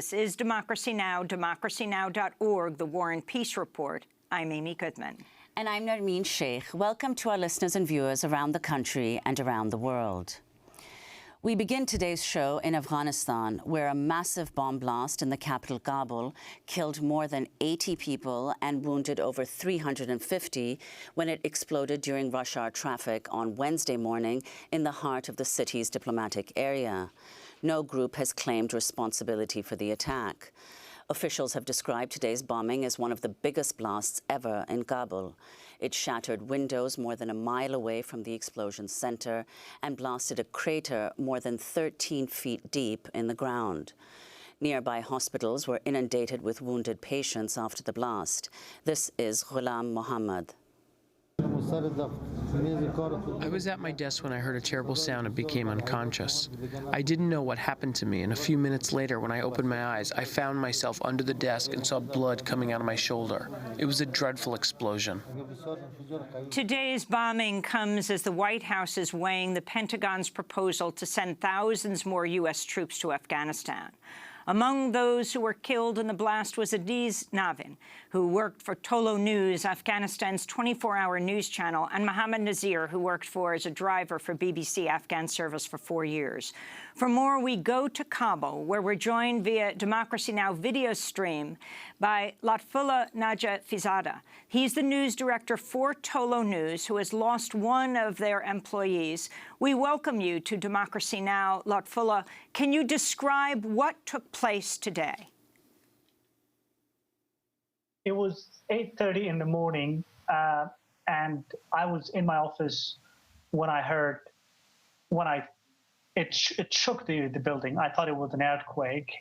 This is Democracy Now!, democracynow.org, the War and Peace Report. I'm Amy Goodman. And I'm Nermeen Sheikh. Welcome to our listeners and viewers around the country and around the world. We begin today's show in Afghanistan, where a massive bomb blast in the capital Kabul killed more than 80 people and wounded over 350 when it exploded during rush hour traffic on Wednesday morning in the heart of the city's diplomatic area. No group has claimed responsibility for the attack. Officials have described today's bombing as one of the biggest blasts ever in Kabul. It shattered windows more than a mile away from the explosion's center and blasted a crater more than 13 feet deep in the ground. Nearby hospitals were inundated with wounded patients after the blast. This is Ghulam Mohammed. I was at my desk when I heard a terrible sound and became unconscious. I didn't know what happened to me, and a few minutes later, when I opened my eyes, I found myself under the desk and saw blood coming out of my shoulder. It was a dreadful explosion. Today's bombing comes as the White House is weighing the Pentagon's proposal to send thousands more U.S. troops to Afghanistan. Among those who were killed in the blast was Aziz Navin, who worked for Tolo News, Afghanistan's 24-hour news channel, and Mohammed Nazir, who worked as a driver for BBC Afghan service for 4 years. For more, we go to Kabul, where we're joined via Democracy Now! Video stream by Lotfullah Najafizadeh. He's the news director for Tolo News, who has lost one of their employees. We welcome you to Democracy Now! Lotfullah, can you describe what took place today? It was 8:30 in the morning, and I was in my office when it shook the building. I thought it was an earthquake,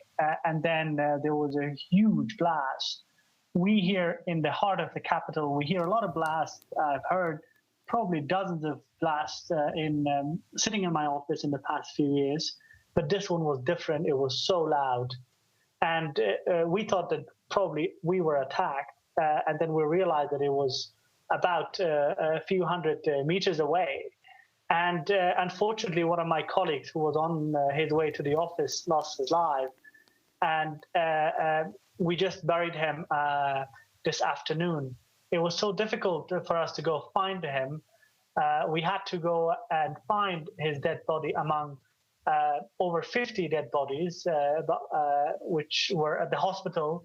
and then there was a huge blast. We here in the heart of the capital, we hear a lot of blasts. I've heard probably dozens of blasts sitting in my office in the past few years, but this one was different. It was so loud, and we thought that probably we were attacked, and then we realized that it was about a few hundred meters away. And unfortunately, one of my colleagues who was on his way to the office lost his life, and we just buried him this afternoon. It was so difficult for us to go find him. We had to go and find his dead body among over 50 dead bodies, which were at the hospital,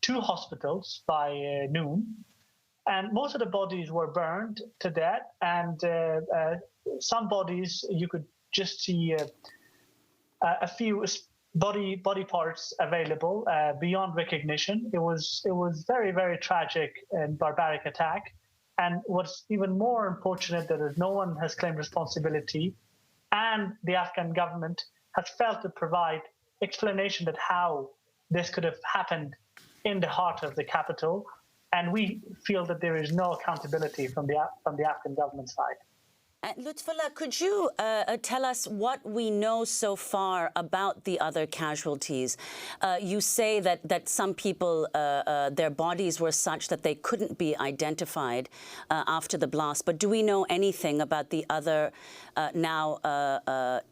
2 hospitals by noon. And most of the bodies were burned to death, and some bodies you could just see a few body parts available beyond recognition. It was very, very tragic and barbaric attack. And what's even more unfortunate that no one has claimed responsibility, and the Afghan government has failed to provide explanation that how this could have happened in the heart of the capital. And we feel that there is no accountability from the Afghan government side. Lutfullah, could you tell us what we know so far about the other casualties? You say that some people, their bodies were such that they couldn't be identified after the blast. But do we know anything about the other now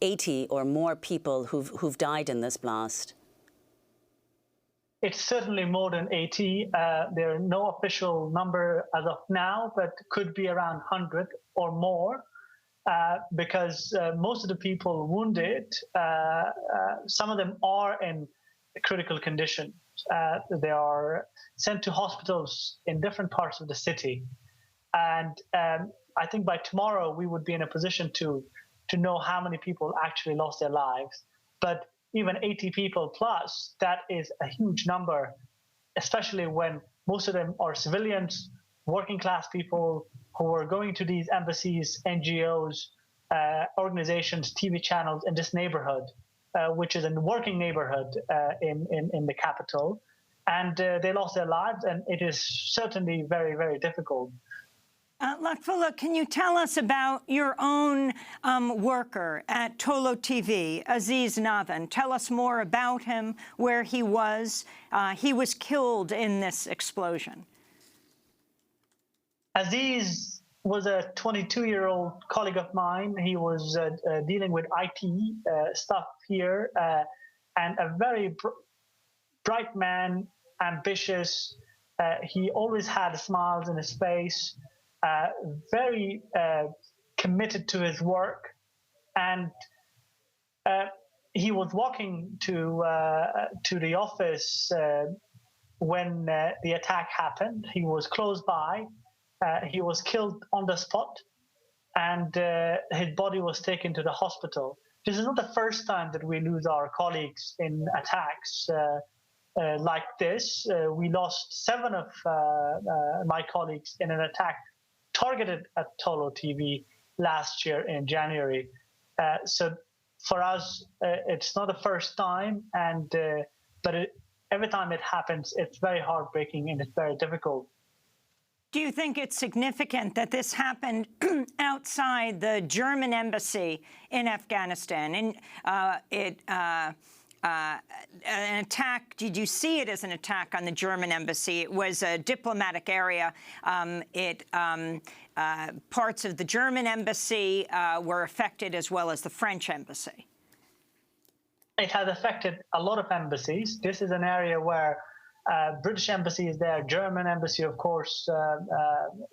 80 or more people who've died in this blast? It's certainly more than 80. There are no official number as of now, but could be around 100 or more. Because most of the people wounded, some of them are in critical condition. They are sent to hospitals in different parts of the city. And I think by tomorrow we would be in a position to know how many people actually lost their lives. But even 80 people plus, that is a huge number, especially when most of them are civilians, working class people who are going to these embassies, NGOs, organizations, TV channels in this neighborhood, which is a working neighborhood in the capital. And they lost their lives, and it is certainly very, very difficult. Lotfullah, can you tell us about your own worker at Tolo TV, Aziz Navin? Tell us more about him, where he was. He was killed in this explosion. Aziz was a 22-year-old colleague of mine. He was dealing with IT stuff here, and a very bright man, ambitious. He always had smiles in his face, very committed to his work. And he was walking to the office when the attack happened. He was close by. He was killed on the spot, and his body was taken to the hospital. This is not the first time that we lose our colleagues in attacks like this. We lost 7 of my colleagues in an attack targeted at Tolo TV last year in January. So for us, it's not the first time, and but every time it happens, it's very heartbreaking and it's very difficult. Do you think it's significant that this happened outside the German embassy in Afghanistan? And an attack, did you see it as an attack on the German embassy? It was a diplomatic area. Parts of the German embassy were affected, as well as the French embassy. It has affected a lot of embassies. This is an area where British embassy is there, German embassy, of course,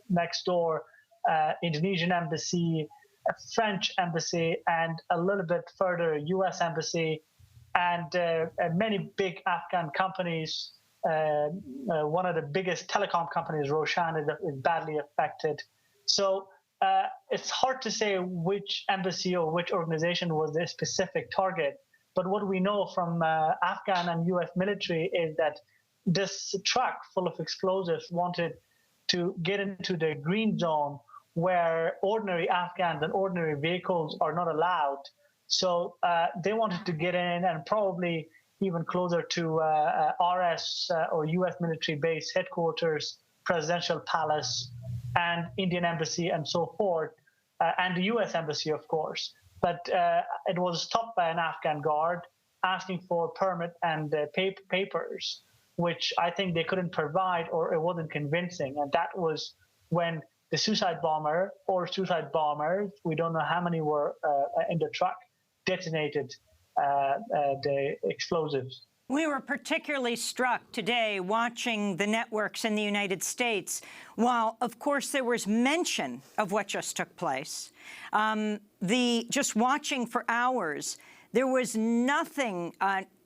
next door, Indonesian embassy, French embassy, and a little bit further, US embassy, and many big Afghan companies. One of the biggest telecom companies, Roshan, is badly affected. So it's hard to say which embassy or which organization was the specific target. But what we know from Afghan and US military is that this truck full of explosives wanted to get into the green zone where ordinary Afghans and ordinary vehicles are not allowed. So they wanted to get in, and probably even closer to RS or US military base headquarters, presidential palace, and Indian embassy, and so forth, and the US embassy, of course. But it was stopped by an Afghan guard asking for permit and papers, which I think they couldn't provide, or it wasn't convincing. And that was when the suicide bomber or suicide bombers, we don't know how many were in the truck, detonated the explosives. We were particularly struck today watching the networks in the United States. While, of course, there was mention of what just took place, just watching for hours, there was nothing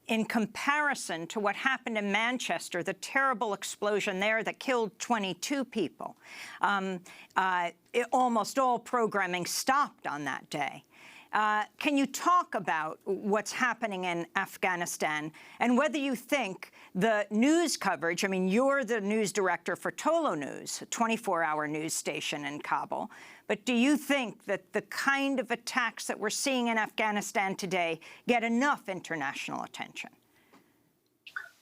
in comparison to what happened in Manchester, the terrible explosion there that killed 22 people. Almost all programming stopped on that day. Can you talk about what's happening in Afghanistan and whether you think the news coverage, I mean, you're the news director for Tolo News, a 24-hour news station in Kabul, but do you think that the kind of attacks that we're seeing in Afghanistan today get enough international attention?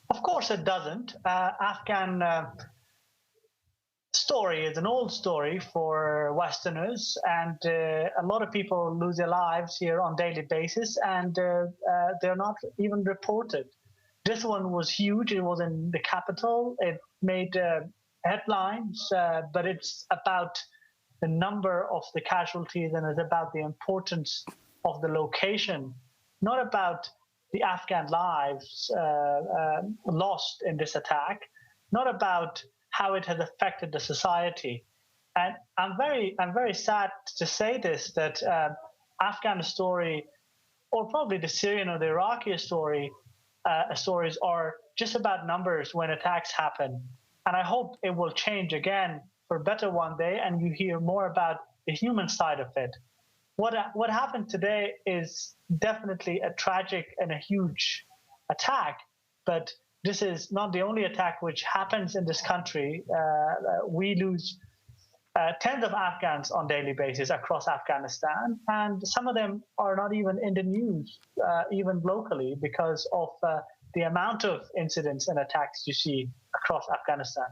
Of course it doesn't. Afghan story is an old story for Westerners, and a lot of people lose their lives here on a daily basis, and they're not even reported. This one was huge. It was in the capital. It made headlines, but it's about the number of the casualties, and it's about the importance of the location, not about the Afghan lives lost in this attack, not about how it has affected the society. And I'm very sad to say this, that Afghan story, or probably the Syrian or the Iraqi stories are just about numbers when attacks happen. And I hope it will change again for better one day, and you hear more about the human side of it. What happened today is definitely a tragic and a huge attack, but this is not the only attack which happens in this country. We lose tens of Afghans on a daily basis across Afghanistan, and some of them are not even in the news, even locally, because of the amount of incidents and attacks you see across Afghanistan.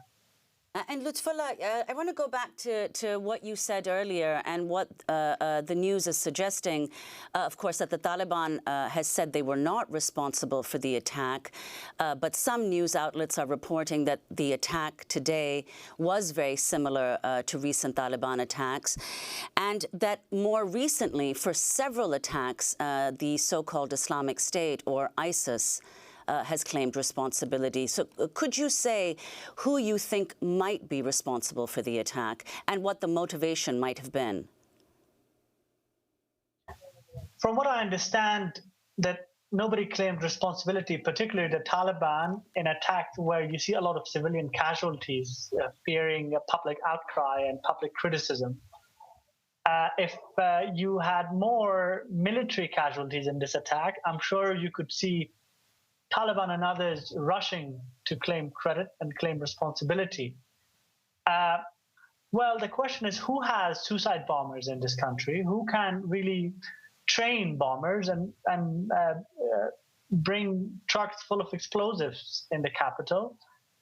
And Lutfullah, I want to go back to what you said earlier and what the news is suggesting, of course, that the Taliban has said they were not responsible for the attack, but some news outlets are reporting that the attack today was very similar to recent Taliban attacks, and that more recently, for several attacks, the so-called Islamic State, or ISIS, has claimed responsibility. So could you say who you think might be responsible for the attack and what the motivation might have been? From what I understand, that nobody claimed responsibility, particularly the Taliban, in attacks where you see a lot of civilian casualties, fearing a public outcry and public criticism. If you had more military casualties in this attack, I'm sure you could see Taliban and others rushing to claim credit and claim responsibility. Well, the question is, who has suicide bombers in this country? Who can really train bombers and bring trucks full of explosives in the capital?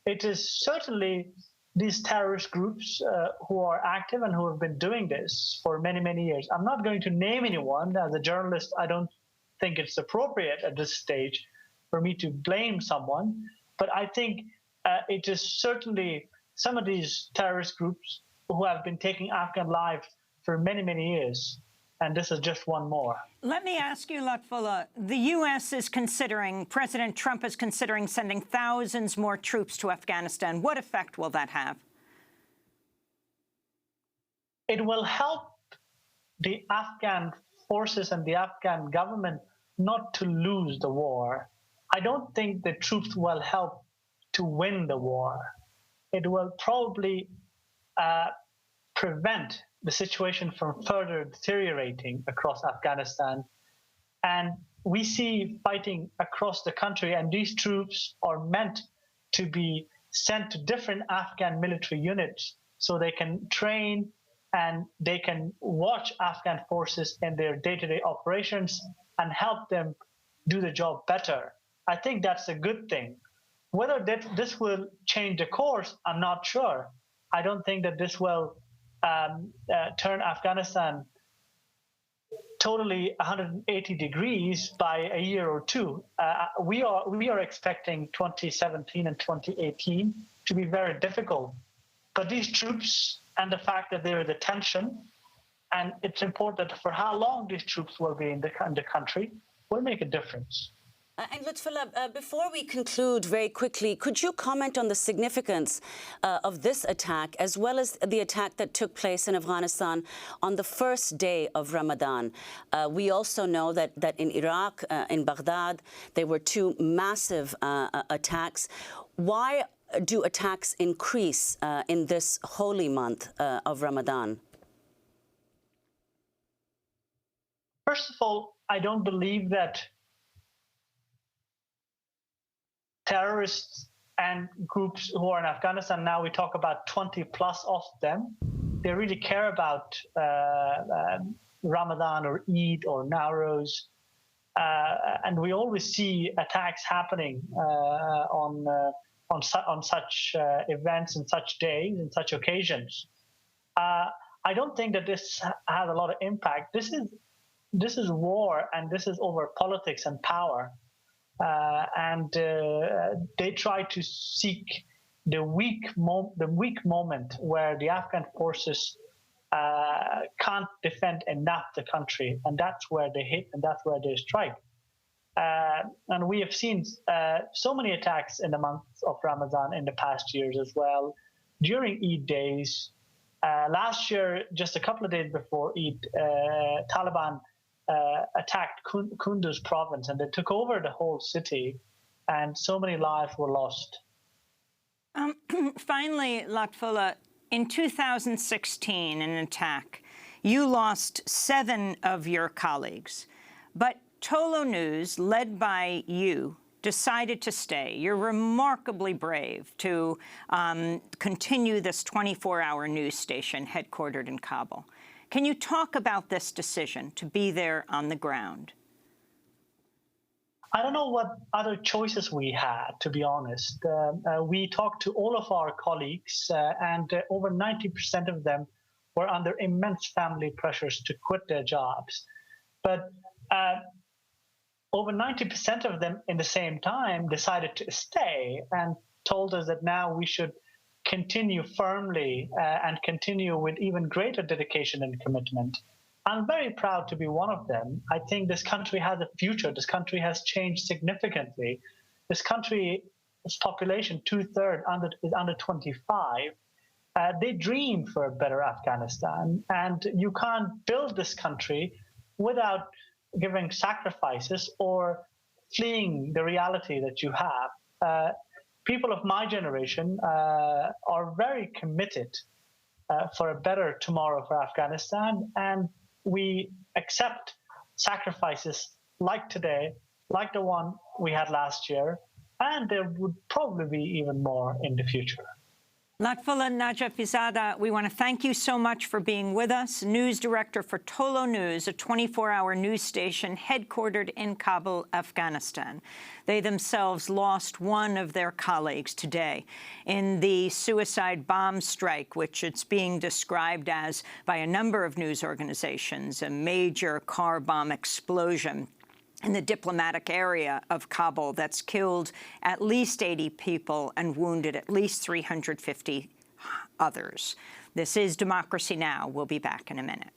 It is certainly these terrorist groups who are active and who have been doing this for many, many years. I'm not going to name anyone. As a journalist, I don't think it's appropriate at this stage for me to blame someone. But I think it is certainly some of these terrorist groups who have been taking Afghan lives for many, many years. And this is just one more. Let me ask you, Lutfullah, the U.S. is considering, President Trump is considering sending thousands more troops to Afghanistan. What effect will that have? It will help the Afghan forces and the Afghan government not to lose the war. I don't think the troops will help to win the war. It will probably prevent the situation from further deteriorating across Afghanistan. And we see fighting across the country, and these troops are meant to be sent to different Afghan military units so they can train and they can watch Afghan forces in their day-to-day operations and help them do the job better. I think that's a good thing. Whether this will change the course, I'm not sure. I don't think that this will turn Afghanistan totally 180 degrees by a year or two. We are expecting 2017 and 2018 to be very difficult. But these troops and the fact that there is a tension, and it's important for how long these troops will be in the country, will make a difference. And Lutfullah, before we conclude very quickly, could you comment on the significance of this attack, as well as the attack that took place in Afghanistan on the first day of Ramadan? We also know that in Iraq, in Baghdad, there were two massive attacks. Why do attacks increase in this holy month of Ramadan? First of all, I don't believe that terrorists and groups who are in Afghanistan, now we talk about 20 plus of them, they really care about Ramadan or Eid or Nowruz. And we always see attacks happening on such events and such days and such occasions. I don't think that this has a lot of impact. This is war, and this is over politics and power. And they try to seek the weak moment where the Afghan forces can't defend enough the country, and that's where they hit and that's where they strike. And we have seen so many attacks in the month of Ramadan in the past years as well, during Eid days. Last year, just a couple of days before Eid, Taliban attacked Kunduz province, and they took over the whole city, and so many lives were lost. Finally, Lutfullah, in 2016, in an attack, you lost 7 of your colleagues, but Tolo News, led by you, decided to stay. You're remarkably brave to continue this 24-hour news station headquartered in Kabul. Can you talk about this decision to be there on the ground? I don't know what other choices we had, to be honest. We talked to all of our colleagues, and over 90% of them were under immense family pressures to quit their jobs. But over 90% of them, in the same time, decided to stay and told us that now we should continue firmly and continue with even greater dedication and commitment. I'm very proud to be one of them. I think this country has a future. This country has changed significantly. This country's population, two-thirds is under 25. They dream for a better Afghanistan, and you can't build this country without giving sacrifices or fleeing the reality that you have. People of my generation are very committed for a better tomorrow for Afghanistan, and we accept sacrifices like today, like the one we had last year, and there would probably be even more in the future. Lutfullah Najafizada, we want to thank you so much for being with us. News director for Tolo News, a 24-hour news station headquartered in Kabul, Afghanistan. They themselves lost one of their colleagues today in the suicide bomb strike, which it's being described as by a number of news organizations, a major car bomb explosion in the diplomatic area of Kabul that's killed at least 80 people and wounded at least 350 others. This is Democracy Now! We'll be back in a minute.